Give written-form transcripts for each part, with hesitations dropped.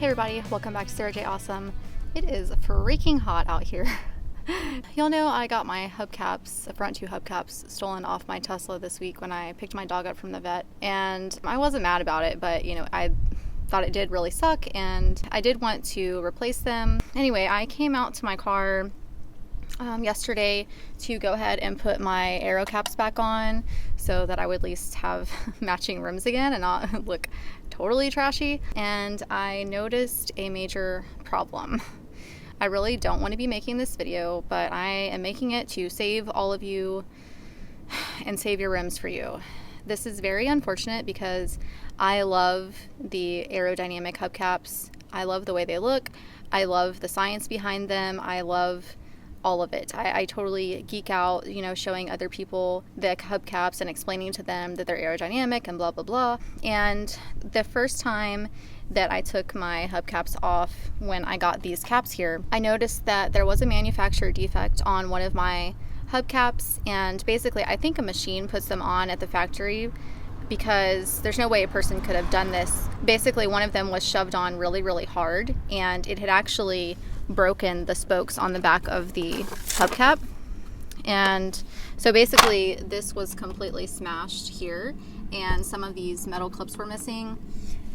Hey everybody, welcome back to Sarah J. Awesome. It is freaking hot out here. Y'all know I got my hubcaps, the front two hubcaps, stolen off my Tesla this week when I picked my dog up from the vet. And I wasn't mad about it, but I thought it did really suck and I did want to replace them. Anyway, I came out to my car yesterday to go ahead and put my aero caps back on so that I would at least have matching rims again and not look totally trashy. And I noticed a major problem. I really don't want to be making this video, but I am making it to save all of you and save your rims for you. This is very unfortunate because I love the aerodynamic hubcaps. I love the way they look. I love the science behind them. I love all of it. I totally geek out, showing other people the hubcaps and explaining to them that they're aerodynamic and blah, blah, blah. And the first time that I took my hubcaps off when I got these caps here, I noticed that there was a manufacturer defect on one of my hubcaps. And basically, I think a machine puts them on at the factory because there's no way a person could have done this. Basically, one of them was shoved on really, really hard, and it had actually broken the spokes on the back of the hubcap. And so basically this was completely smashed here, and some of these metal clips were missing,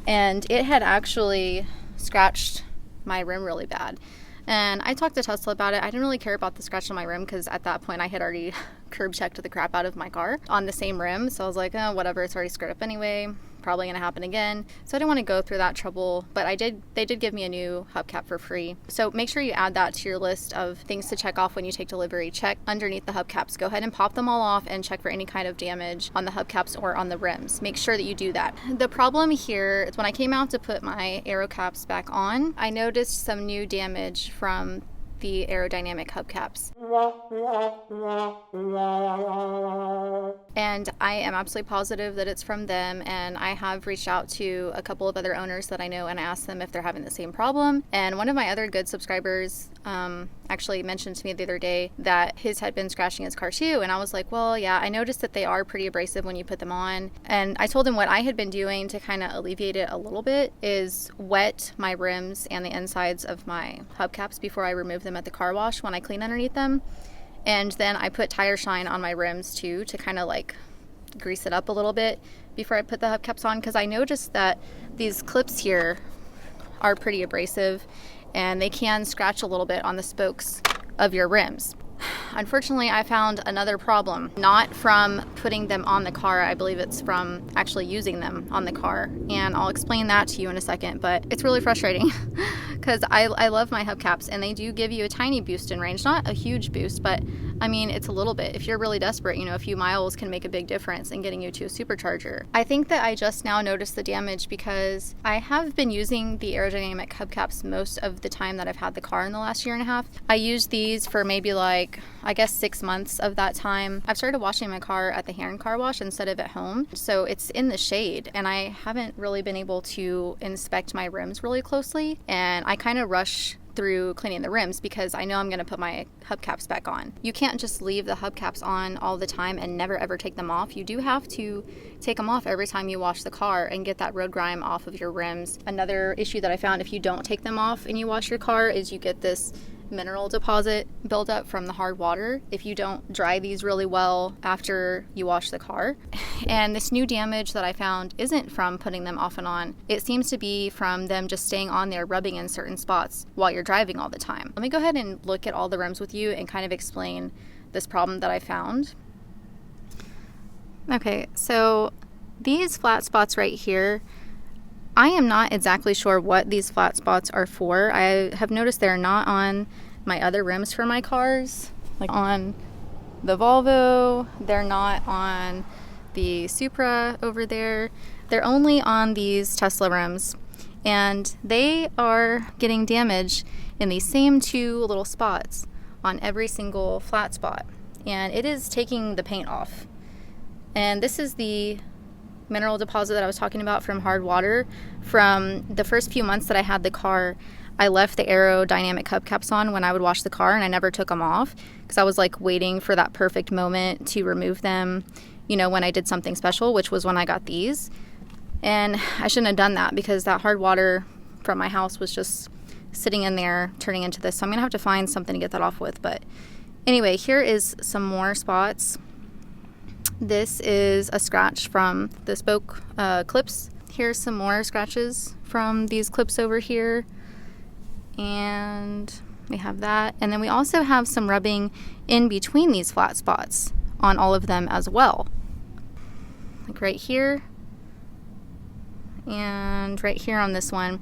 and it had actually scratched my rim really bad. And I talked to Tesla about it. I didn't really care about the scratch on my rim because at that point I had already curb checked the crap out of my car on the same rim. So I was like, oh, whatever, it's already screwed up anyway. Probably gonna happen again. So I didn't want to go through that trouble, but they did give me a new hubcap for free. So make sure you add that to your list of things to check off when you take delivery. Check underneath the hubcaps. Go ahead and pop them all off and check for any kind of damage on the hubcaps or on the rims. Make sure that you do that. The problem here is when I came out to put my aero caps back on, I noticed some new damage from the aerodynamic hubcaps. And I am absolutely positive that it's from them, and I have reached out to a couple of other owners that I know and asked them if they're having the same problem. And one of my other good subscribers actually mentioned to me the other day that his had been scratching his car too, and I was like, well, yeah, I noticed that they are pretty abrasive when you put them on. And I told him what I had been doing to kind of alleviate it a little bit is wet my rims and the insides of my hubcaps before I remove them at the car wash when I clean underneath them. And then I put tire shine on my rims too to kind of like grease it up a little bit before I put the hubcaps on, because I noticed that these clips here are pretty abrasive and they can scratch a little bit on the spokes of your rims. Unfortunately, I found another problem, not from putting them on the car. I believe it's from actually using them on the car, and I'll explain that to you in a second, but it's really frustrating because I love my hubcaps and they do give you a tiny boost in range, not a huge boost, but I mean, it's a little bit. If you're really desperate, a few miles can make a big difference in getting you to a supercharger. I think that I just now noticed the damage because I have been using the aerodynamic hubcaps most of the time that I've had the car in the last year and a half. I used these for maybe I guess 6 months of that time. I've started washing my car at the hand car wash instead of at home. So it's in the shade and I haven't really been able to inspect my rims really closely. And I kind of rush through cleaning the rims because I know I'm going to put my hubcaps back on. You can't just leave the hubcaps on all the time and never ever take them off. You do have to take them off every time you wash the car and get that road grime off of your rims. Another issue that I found if you don't take them off and you wash your car is you get this mineral deposit buildup from the hard water if you don't dry these really well after you wash the car. And this new damage that I found isn't from putting them off and on. It seems to be from them just staying on there, rubbing in certain spots while you're driving all the time. Let me go ahead and look at all the rims with you and kind of explain this problem that I found. Okay, so these flat spots right here, I am not exactly sure what these flat spots are for. I have noticed they're not on my other rims for my cars. Like on the Volvo, they're not on the Supra over there. They're only on these Tesla rims. And they are getting damage in these same two little spots on every single flat spot. And it is taking the paint off. And this is the mineral deposit that I was talking about from hard water. From the first few months that I had the car, I left the aerodynamic hubcaps on when I would wash the car, and I never took them off because I was waiting for that perfect moment to remove them, when I did something special, which was when I got these. And I shouldn't have done that because that hard water from my house was just sitting in there turning into this. So I'm gonna have to find something to get that off with. But anyway, here is some more spots. This is a scratch from the spoke clips. Here's some more scratches from these clips over here. And we have that. And then we also have some rubbing in between these flat spots on all of them as well. Like right here and right here on this one.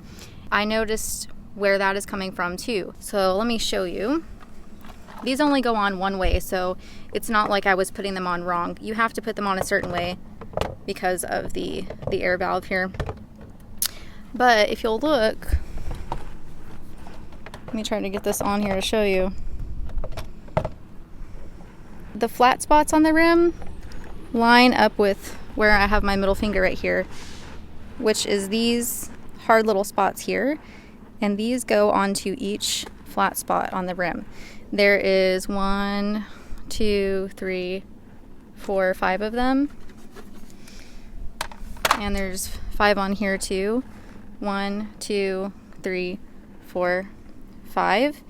I noticed where that is coming from too. So let me show you. These only go on one way, so it's not like I was putting them on wrong. You have to put them on a certain way because of the air valve here. But if you'll look, let me try to get this on here to show you. The flat spots on the rim line up with where I have my middle finger right here, which is these hard little spots here, and these go onto each flat spot on the rim. There is 1, 2, 3, 4, 5 of them, and there's 5 on here too. 1, 2, 3, 4, 5.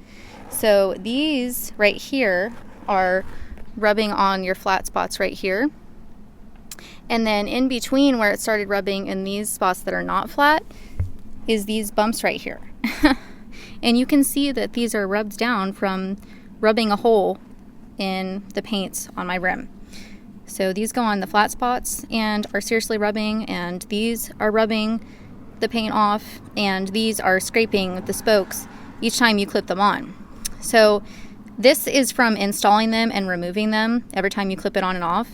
So these right here are rubbing on your flat spots right here. And then in between where it started rubbing in these spots that are not flat is these bumps right here. And you can see that these are rubbed down from rubbing a hole in the paint on my rim. So these go on the flat spots and are seriously rubbing, and these are rubbing the paint off, and these are scraping the spokes each time you clip them on. So this is from installing them and removing them every time you clip it on and off.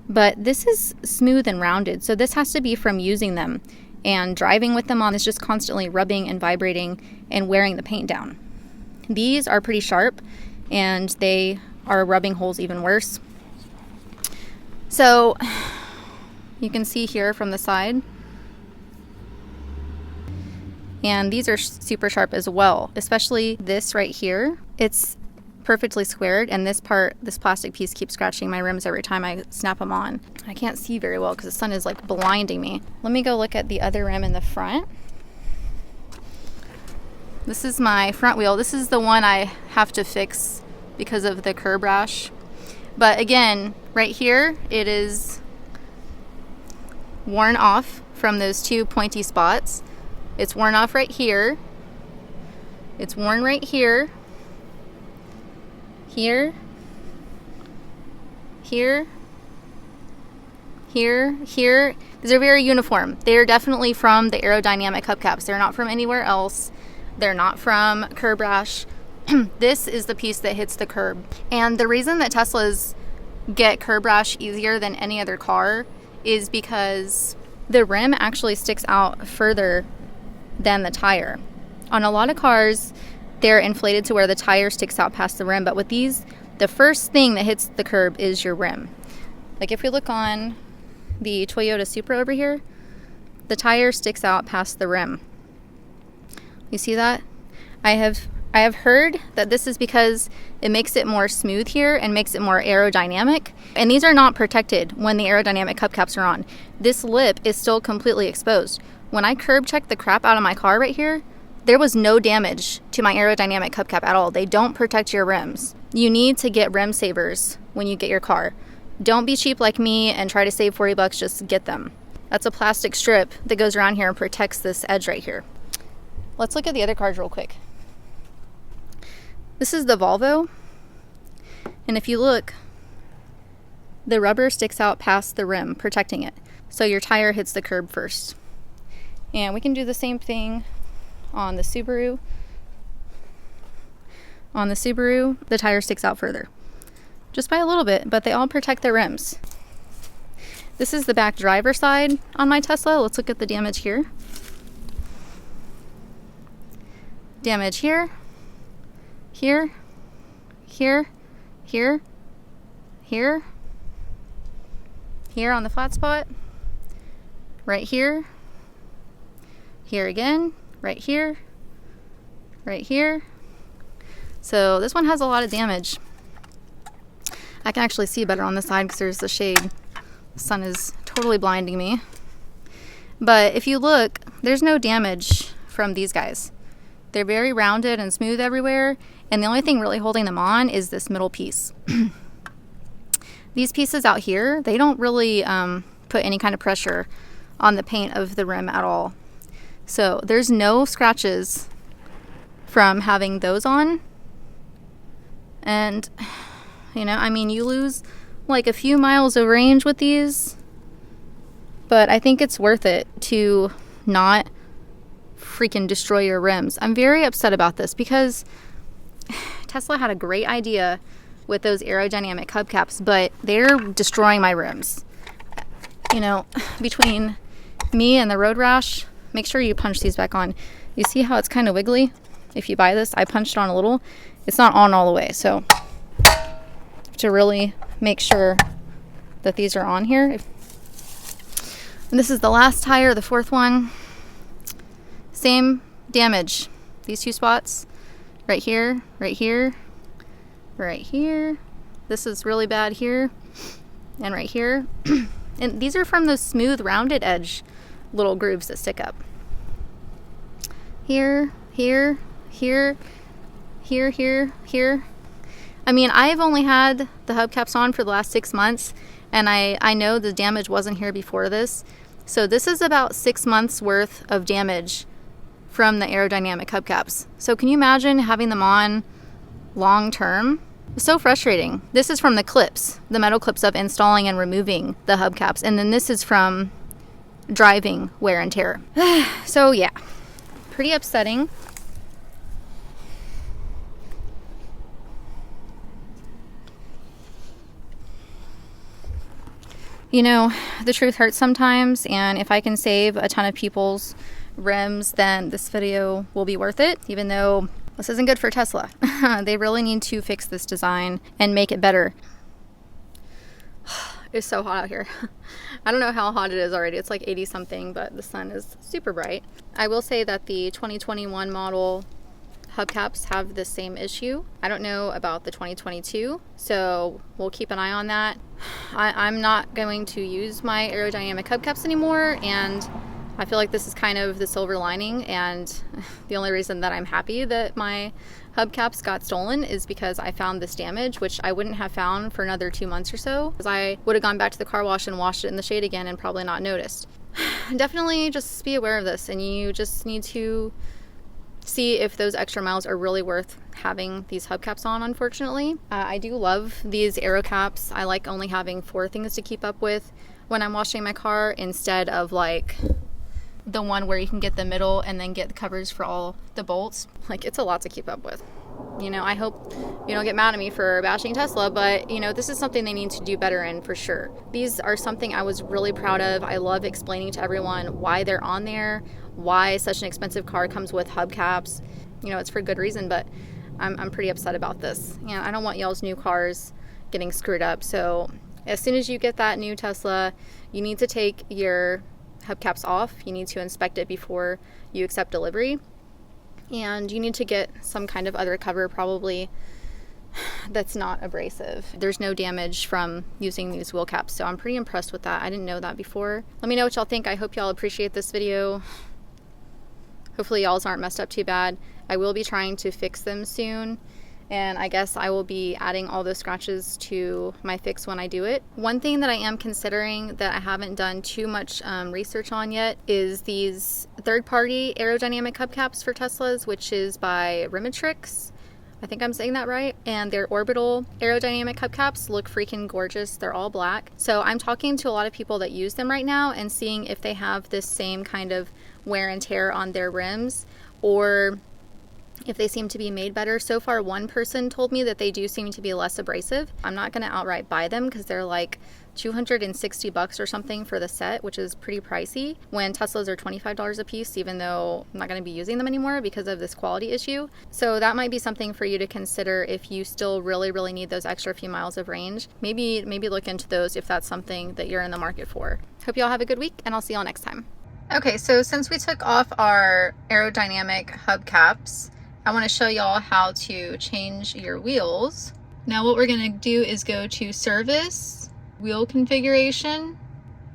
But this is smooth and rounded, so this has to be from using them and driving with them on. It's just constantly rubbing and vibrating and wearing the paint down. These are pretty sharp, and they are rubbing holes even worse. So you can see here from the side, and these are super sharp as well, especially this right here. It's perfectly squared, and this part, this plastic piece, keeps scratching my rims every time I snap them on. I can't see very well because the sun is like blinding me. Let me go look at the other rim in the front. This is my front wheel. This is the one I have to fix because of the curb rash. But again, right here, it is worn off from those 2 pointy spots. It's worn off right here. It's worn right here. Here, here, here, here. These are very uniform. They are definitely from the aerodynamic hubcaps. They're not from anywhere else. They're not from curb rash. This is the piece that hits the curb. And the reason that Teslas get curb rash easier than any other car is because the rim actually sticks out further than the tire. On a lot of cars, they're inflated to where the tire sticks out past the rim, but with these, the first thing that hits the curb is your rim. Like if we look on the Toyota Supra over here, the tire sticks out past the rim. You see that? I have heard that this is because it makes it more smooth here and makes it more aerodynamic. And these are not protected when the aerodynamic hubcaps are on. This lip is still completely exposed. When I curb checked the crap out of my car right here, there was no damage to my aerodynamic hubcap at all. They don't protect your rims. You need to get rim savers when you get your car. Don't be cheap like me and try to save 40 bucks, just get them. That's a plastic strip that goes around here and protects this edge right here. Let's look at the other cars real quick. This is the Volvo. And if you look, the rubber sticks out past the rim, protecting it. So your tire hits the curb first. And we can do the same thing on the Subaru. On the Subaru, the tire sticks out further. Just by a little bit, but they all protect their rims. This is the back driver side on my Tesla. Let's look at the damage here. Damage here, here, here, here, here, here on the flat spot, right here, here again, right here, right here. So this one has a lot of damage. I can actually see better on this side because there's the shade. The sun is totally blinding me. But if you look, there's no damage from these guys. They're very rounded and smooth everywhere, and the only thing really holding them on is this middle piece. These pieces out here, they don't really put any kind of pressure on the paint of the rim at all. So there's no scratches from having those on. And, you know, I mean, you lose like a few miles of range with these, but I think it's worth it to not freaking destroy your rims. I'm very upset about this because Tesla had a great idea with those aerodynamic hubcaps, but they're destroying my rims. You know, between me and the road rash, make sure you punch these back on. You see how it's kind of wiggly? If you buy this, I punched on a little. It's not on all the way, so to really make sure that these are on here. And this is the last tire, the fourth one. Same damage. These two spots, right here, right here, right here. This is really bad here, and right here. And these are from those smooth rounded edge little grooves that stick up. Here, here, here, here, here, here. I mean, I've only had the hubcaps on for the last 6 months, and I know the damage wasn't here before this. So this is about 6 months worth of damage from the aerodynamic hubcaps. So can you imagine having them on long term? It's so frustrating. This is from the clips, the metal clips of installing and removing the hubcaps. And then this is from driving wear and tear. So yeah, pretty upsetting. You know, the truth hurts sometimes, and if I can save a ton of people's rims, then this video will be worth it, even though this isn't good for Tesla. They really need to fix this design and make it better. It's so hot out here. I don't know how hot it is already. It's like 80 something, but the sun is super bright. I will say that the 2021 model hubcaps have the same issue. I don't know about the 2022, so we'll keep an eye on that. I'm not going to use my aerodynamic hubcaps anymore, and I feel like this is kind of the silver lining, and the only reason that I'm happy that my hubcaps got stolen is because I found this damage, which I wouldn't have found for another 2 months or so, because I would have gone back to the car wash and washed it in the shade again and probably not noticed. Definitely just be aware of this, and you just need to see if those extra miles are really worth having these hubcaps on, unfortunately. I do love these aero caps. I like only having 4 things to keep up with when I'm washing my car, instead of like the one where you can get the middle and then get the covers for all the bolts. Like, it's a lot to keep up with. You know, I hope you don't get mad at me for bashing Tesla, but you know, this is something they need to do better in for sure. These are something I was really proud of. I love explaining to everyone why they're on there, why such an expensive car comes with hubcaps. You know, it's for good reason, but I'm pretty upset about this. You know, I don't want y'all's new cars getting screwed up. So as soon as you get that new Tesla, you need to take your hubcaps off. You need to inspect it before you accept delivery. And you need to get some kind of other cover, probably, that's not abrasive. There's no damage from using these wheel caps, so I'm pretty impressed with that. I didn't know that before. Let me know what y'all think. I hope y'all appreciate this video. Hopefully y'all's aren't messed up too bad. I will be trying to fix them soon, and I guess I will be adding all those scratches to my fix when I do it. One thing that I am considering that I haven't done too much research on yet is these third-party aerodynamic hubcaps for Teslas, which is by Rimatrix. I think I'm saying that right. And their orbital aerodynamic hubcaps look freaking gorgeous. They're all black. So I'm talking to a lot of people that use them right now and seeing if they have this same kind of wear and tear on their rims, or if they seem to be made better. So far, one person told me that they do seem to be less abrasive. I'm not going to outright buy them because they're like $260 or something for the set, which is pretty pricey, when Teslas are $25 a piece, even though I'm not going to be using them anymore because of this quality issue. So that might be something for you to consider if you still really need those extra few miles of range. Maybe look into those if that's something that you're in the market for. Hope y'all have a good week, and I'll see y'all next time. Okay, so since we took off our aerodynamic hubcaps, I want to show y'all how to change your wheels. Now what we're going to do is go to Service, Wheel Configuration.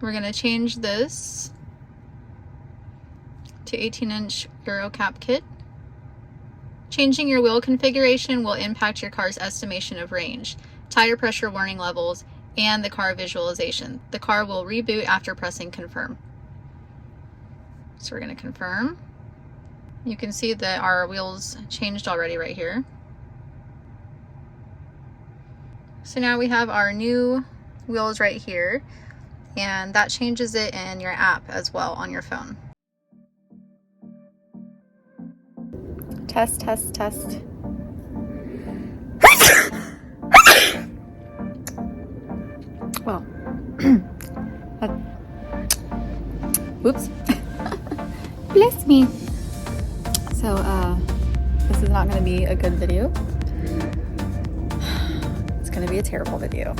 We're going to change this to 18-inch Euro cap kit. Changing your wheel configuration will impact your car's estimation of range, tire pressure warning levels, and the car visualization. The car will reboot after pressing confirm. So we're going to confirm. You can see that our wheels changed already right here. So now we have our new wheels right here, and that changes it in your app as well on your phone. Test, test, test. Well, whoops. Bless me. So, this is not going to be a good video. It's going to be a terrible video.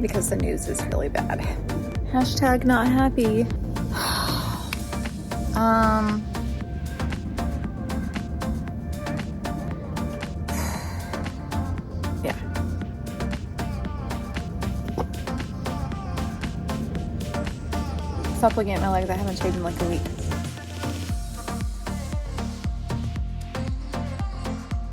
Because the news is really bad. Hashtag not happy. Yeah. Stop looking at my legs. I haven't shaved in like a week.